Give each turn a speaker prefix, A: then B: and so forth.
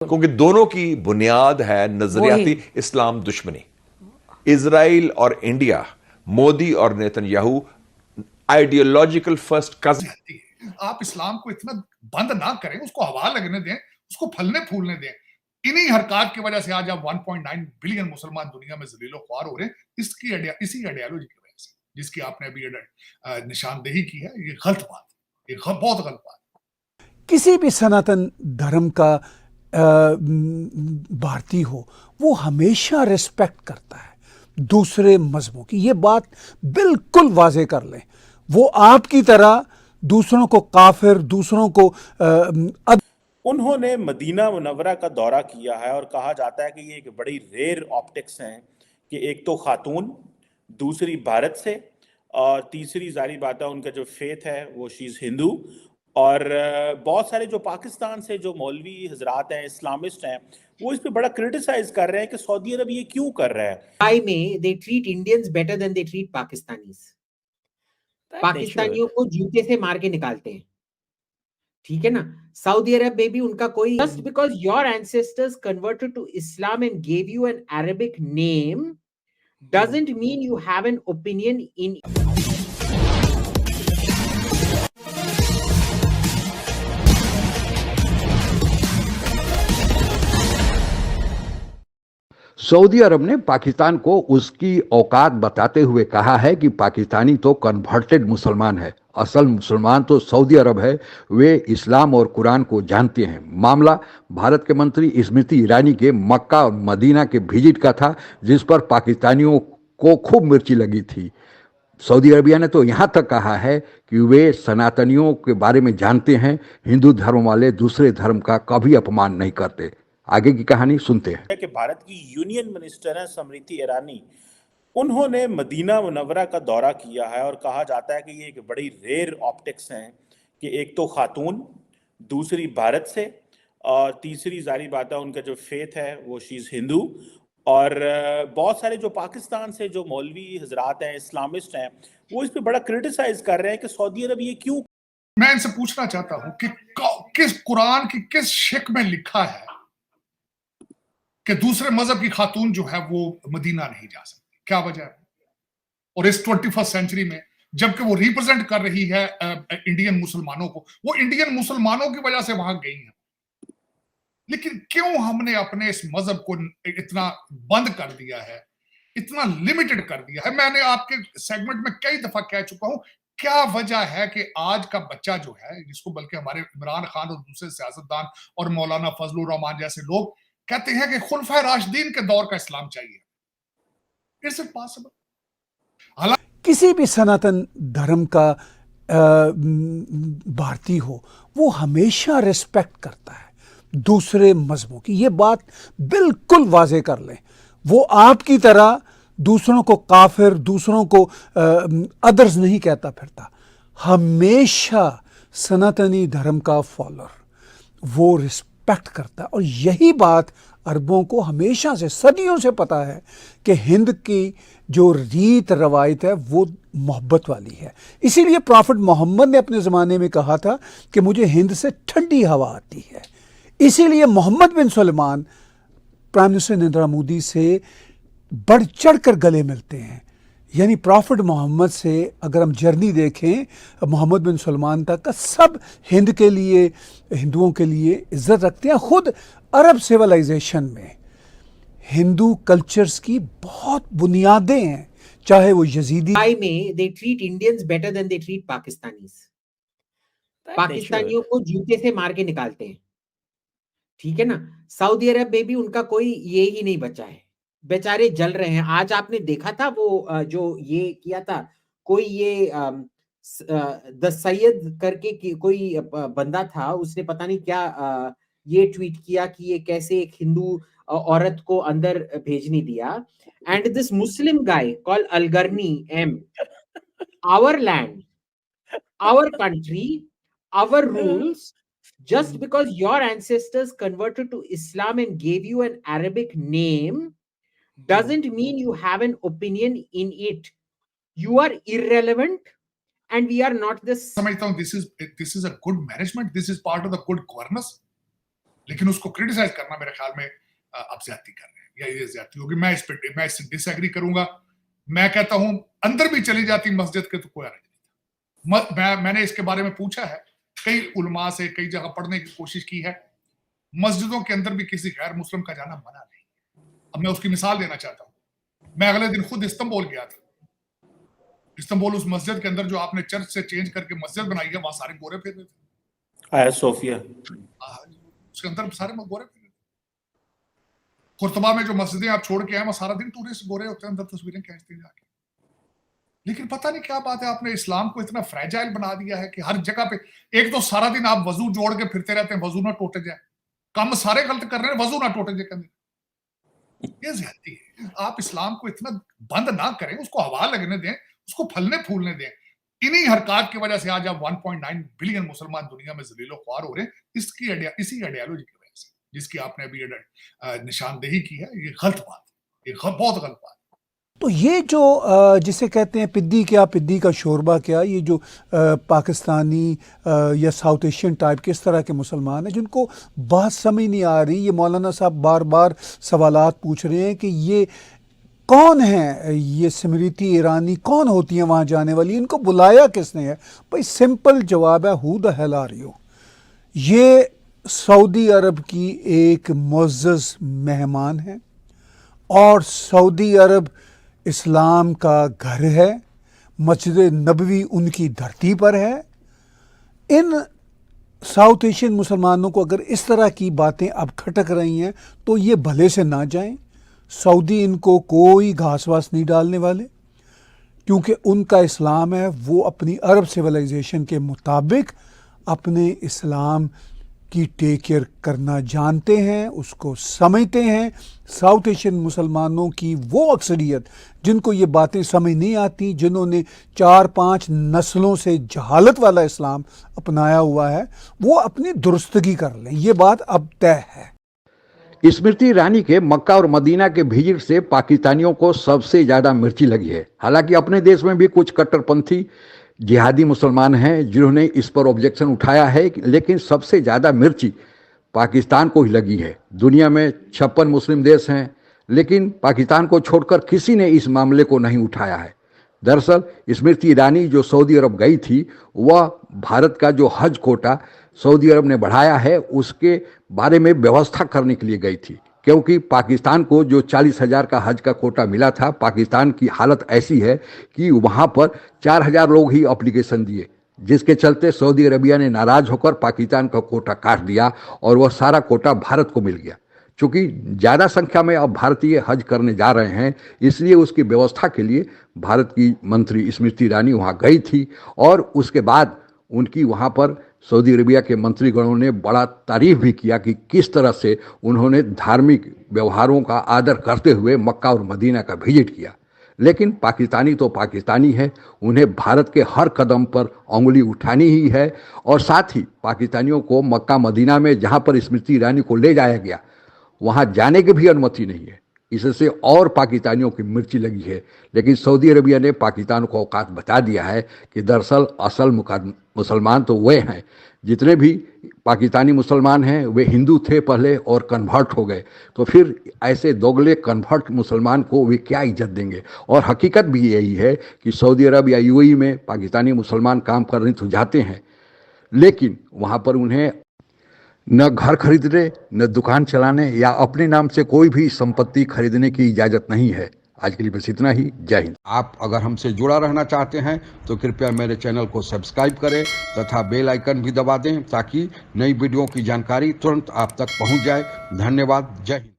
A: क्योंकि दोनों की बुनियाद है नजरियाती इस्लाम दुश्मनी। इजराइल और इंडिया, मोदी और नेतन्याहू आइडियोलॉजिकल फर्स्ट कजन।
B: आप इस्लाम को इतना बंद ना करें, उसको हवा लगने दें, उसको फलने फूलने दें। इन्हीं हरकत की वजह से आज आप 1.9 बिलियन मुसलमान दुनिया में जलीलो ख्वार हो रहे हैं, इसी आइडियोलॉजी की वजह से, जिसकी आपने अभी निशानदेही की है। ये गलत बात है, ये बहुत गलत बात है।
C: किसी भी सनातन धर्म का भारतीय हो, वो हमेशा रिस्पेक्ट करता है दूसरे मजहबों की। ये बात बिल्कुल वाजे कर लें। वो आपकी तरह दूसरों को काफिर, दूसरों को
D: उन्होंने मदीना मुनव्वरा का दौरा किया है और कहा जाता है कि ये एक बड़ी रेयर ऑप्टिक्स हैं कि एक तो खातून, दूसरी भारत से, और तीसरी जारी बात है उनका जो फेथ है वो शीज हिंदू। और बहुत सारे जो पाकिस्तान से जो मौलवी हजरात हैं, इस्लामिस्ट हैं, वो इस पे बड़ा क्रिटिसाइज कर रहे हैं कि सऊदी अरब ये क्यों कर रहा है।
E: Why में they treat Indians better than they treat Pakistanis? पाकिस्तानियों को जूते से मार के निकालते हैं, ठीक है ना। सऊदी अरब में भी उनका कोई, just because your ancestors converted to Islam and gave you an Arabic name doesn't mean you have an opinion in
F: Saudi Arab ने पाकिस्तान को उसकी औकात बताते हुए कहा है कि पाकिस्तानी तो कन्वर्टेड मुसलमान है, असल मुसलमान तो सऊदी अरब है। वे इस्लाम और कुरान को जानते हैं। मामला भारत के मंत्री स्मृति ईरानी के मक्का और मदीना के विजिट का था, जिस पर पाकिस्तानियों को खूब मिर्ची लगी थी। सऊदी अरबिया ने तो यहाँ तक कहा है कि वे सनातनियों के बारे में जानते हैं, हिंदू धर्म वाले दूसरे धर्म का कभी अपमान नहीं करते। आगे की कहानी सुनते हैं
D: कि भारत की यूनियन मिनिस्टर हैं स्मृति ईरानी, उन्होंने मदीना मुनव्वरा का दौरा किया है और कहा जाता है कि ये एक बड़ी रेयर ऑप्टिक्स हैं कि एक तो खातून, दूसरी भारत से, और तीसरी जारी बात है उनका जो फेथ है वो शीज हिंदू। और बहुत सारे जो पाकिस्तान से जो मौलवी हजरात हैं, इस्लामिस्ट हैं, वो इस पे बड़ा क्रिटिसाइज कर रहे हैं कि सऊदी अरब ये क्यों।
B: मैं इनसे पूछना चाहता हूं कि किस कुरान की किस शिक में लिखा है कि दूसरे मजहब की खातून जो है वो मदीना नहीं जा सकती? क्या वजह है? और इस 21st सेंचुरी में, जबकि वो रिप्रेजेंट कर रही है इंडियन मुसलमानों को, वो इंडियन मुसलमानों की वजह से वहां गई है। लेकिन क्यों हमने अपने इस मजहब को इतना बंद कर दिया है, इतना लिमिटेड कर दिया है? मैंने आपके सेगमेंट में कई दफा कह चुका हूं, क्या वजह है कि आज का बच्चा जो है, जिसको बल्कि हमारे इमरान खान और दूसरे सियासतदान और मौलाना फजलुर रहमान जैसे लोग कहते हैं कि खुलफा राशिदीन के दौर का इस्लाम चाहिए। Is it possible?
C: किसी भी सनातन धर्म का भारतीय हो, वो हमेशा रिस्पेक्ट करता है दूसरे मजहबों की। ये बात बिल्कुल वाजे कर लें। वो आपकी तरह दूसरों को काफिर, दूसरों को अदर्स नहीं कहता फिरता। हमेशा सनातनी धर्म का फॉलोअर वो रिस्पेक्ट करता है। और यही बात अरबों को हमेशा से, सदियों से पता है कि हिंद की जो रीत रवायत है वो मोहब्बत वाली है। इसीलिए प्रॉफिट मोहम्मद ने अपने ज़माने में कहा था कि मुझे हिंद से ठंडी हवा आती है। इसीलिए मोहम्मद बिन सलमान प्राइम मिनिस्टर नरेंद्र मोदी से बढ़ चढ़ कर गले मिलते हैं। यानी प्रॉफिट मोहम्मद से अगर हम जर्नी देखें मोहम्मद बिन सलमान तक का, सब हिंद के लिए, हिंदुओं के लिए इज्जत रखते हैं। खुद अरब सिविलाइजेशन में हिंदू कल्चर्स की बहुत बुनियादें हैं, चाहे वो यजीदी
E: में they treat Indians better than they treat Pakistanis. पाकिस्तानियों को जूते से मार के निकालते हैं, ठीक है ना। सऊदी अरब में भी उनका कोई ये ही नहीं बचा है, बेचारे जल रहे हैं। आज आपने देखा था वो जो ये किया था, कोई ये द सैयद करके कोई बंदा था, उसने पता नहीं क्या ये ट्वीट किया कि ये कैसे एक हिंदू औरत को अंदर भेजने दिया। And this Muslim guy called अलगर्नी एम, our land, our country, our rules, just because your ancestors converted to Islam and gave you an Arabic name doesn't mean you have an opinion in it. You are irrelevant and we are not this.
B: समझता हूं this is a good management, this is part of the good governance. लेकिन उसको criticise करना मेरे ख्याल में आप ज्यादती कर रहे हैं, या ये ज्यादती होगी। मैं इससे डिसएग्री करूंगा। मैं कहता हूं अंदर भी चली जाती मस्जिद के तो कोई हर्ज नहीं था। मैंने इसके बारे में पूछा है, कई उलमा से कई जगह पढ़ने की कोशिश की है। मस्जिदों के अंदर भी किसी गैर मुस्लिम का जाना मना नहीं। अब मैं उसकी मिसाल देना चाहता हूं। मैं अगले दिन खुद इस्तांबुल गया था। इस्तांबुल उस मस्जिद के अंदर जो आपने चर्च से चेंज करके मस्जिद बनाई है, वहां सारे गोरे फेरे थे।
D: आया सोफिया
B: उसके अंदर सारे गोरे फेरे थे। कुर्तबा में जो मस्जिदें आप छोड़ के आए, वहां सारा दिन टूरिस्ट गोरे होते हैं, अंदर तस्वीरें खींचते हैं जाके। लेकिन पता नहीं क्या बात है, आपने इस्लाम को इतना फ्रेजाइल बना दिया है कि हर जगह पे एक तो सारा दिन आप वजू जोड़ के फिरते रहते हैं, वजू ना टूट जाए। काम सारे गलत कर रहे हैं, वजू ना टूट जाए कहते। ये ज्यादती है। आप इस्लाम को इतना बंद ना करें, उसको हवा लगने दें, उसको फलने फूलने दें। इन्हीं हरकत की वजह से आज आप 1.9 बिलियन मुसलमान दुनिया में जलीलो ख्वार हो रहे हैं, इसी आइडियोलॉजी की वजह से, जिसकी आपने अभी निशानदेही की है। ये गलत बात है, ये बहुत गलत बात है।
C: तो ये जो जिसे कहते हैं पिद्दी का शोरबा क्या, ये जो पाकिस्तानी या साउथ एशियन टाइप के इस तरह के मुसलमान हैं जिनको बात समझ नहीं आ रही, ये मौलाना साहब बार बार सवालात पूछ रहे हैं कि ये कौन है, ये स्मृति ईरानी कौन होती हैं वहाँ जाने वाली, इनको बुलाया किसने है। भाई सिंपल जवाब है, who the hell are you. ये सऊदी अरब की एक मुअज़्ज़ज़ मेहमान है और सऊदी अरब इस्लाम का घर है, मस्जिद नबवी उनकी धरती पर है। इन साउथ एशियन मुसलमानों को अगर इस तरह की बातें अब खटक रही हैं तो ये भले से ना जाएं। सऊदी इनको कोई घास वास नहीं डालने वाले, क्योंकि उनका इस्लाम है, वो अपनी अरब सिविलाइजेशन के मुताबिक अपने इस्लाम की टेक केयर करना जानते हैं, उसको समझते हैं। साउथ एशियन मुसलमानों की वो अक्सरियत जिनको ये बातें समझ नहीं आती, जिन्होंने 4-5 नस्लों से जहालत वाला इस्लाम अपनाया हुआ है, वो अपनी दुरुस्तगी कर लें। ये बात अब तय है।
F: स्मृति ईरानी के मक्का और मदीना के विजिट से पाकिस्तानियों को सबसे ज़्यादा मिर्ची लगी है। हालांकि अपने देश में भी कुछ कट्टरपंथी जिहादी मुसलमान हैं जिन्होंने इस पर ऑब्जेक्शन उठाया है, लेकिन सबसे ज़्यादा मिर्ची पाकिस्तान को ही लगी है। दुनिया में 56 मुस्लिम देश हैं, लेकिन पाकिस्तान को छोड़कर किसी ने इस मामले को नहीं उठाया है। दरअसल स्मृति ईरानी जो सऊदी अरब गई थी, वह भारत का जो हज कोटा सऊदी अरब ने बढ़ाया है उसके बारे में व्यवस्था करने के लिए गई थी, क्योंकि पाकिस्तान को जो 40,000 का हज का कोटा मिला था, पाकिस्तान की हालत ऐसी है कि वहाँ पर 4,000 लोग ही एप्लीकेशन दिए, जिसके चलते सऊदी अरबिया ने नाराज़ होकर पाकिस्तान का कोटा काट दिया और वह सारा कोटा भारत को मिल गया। चूँकि ज़्यादा संख्या में अब भारतीय हज करने जा रहे हैं, इसलिए उसकी व्यवस्था के लिए भारत की मंत्री स्मृति ईरानी वहाँ गई थी और उसके बाद उनकी वहाँ पर सऊदी अरबिया के मंत्रीगणों ने बड़ा तारीफ भी किया कि किस तरह से उन्होंने धार्मिक व्यवहारों का आदर करते हुए मक्का और मदीना का विजिट किया। लेकिन पाकिस्तानी तो पाकिस्तानी है, उन्हें भारत के हर कदम पर उंगली उठानी ही है और साथ ही पाकिस्तानियों को मक्का मदीना में जहाँ पर स्मृति ईरानी को ले जाया गया वहाँ जाने की भी अनुमति नहीं है। इससे और पाकिस्तानियों की मिर्ची लगी है। लेकिन सऊदी अरबिया ने पाकिस्तान को औकात बता दिया है कि दरअसल असल मुसलमान तो वे हैं, जितने भी पाकिस्तानी मुसलमान हैं वे हिंदू थे पहले और कन्वर्ट हो गए, तो फिर ऐसे दोगले कन्वर्ट मुसलमान को वे क्या इज्जत देंगे। और हकीकत भी यही है कि सऊदी अरब या यूएई में पाकिस्तानी मुसलमान काम करने तो जाते हैं, लेकिन वहाँ पर उन्हें न घर खरीदने, न दुकान चलाने या अपने नाम से कोई भी संपत्ति खरीदने की इजाज़त नहीं है। आज के लिए बस इतना ही। जय हिंद। आप अगर हमसे जुड़ा रहना चाहते हैं तो कृपया मेरे चैनल को सब्सक्राइब करें तथा बेल आइकन भी दबा दें ताकि नई वीडियो की जानकारी तुरंत आप तक पहुंच जाए। धन्यवाद। जय हिंद।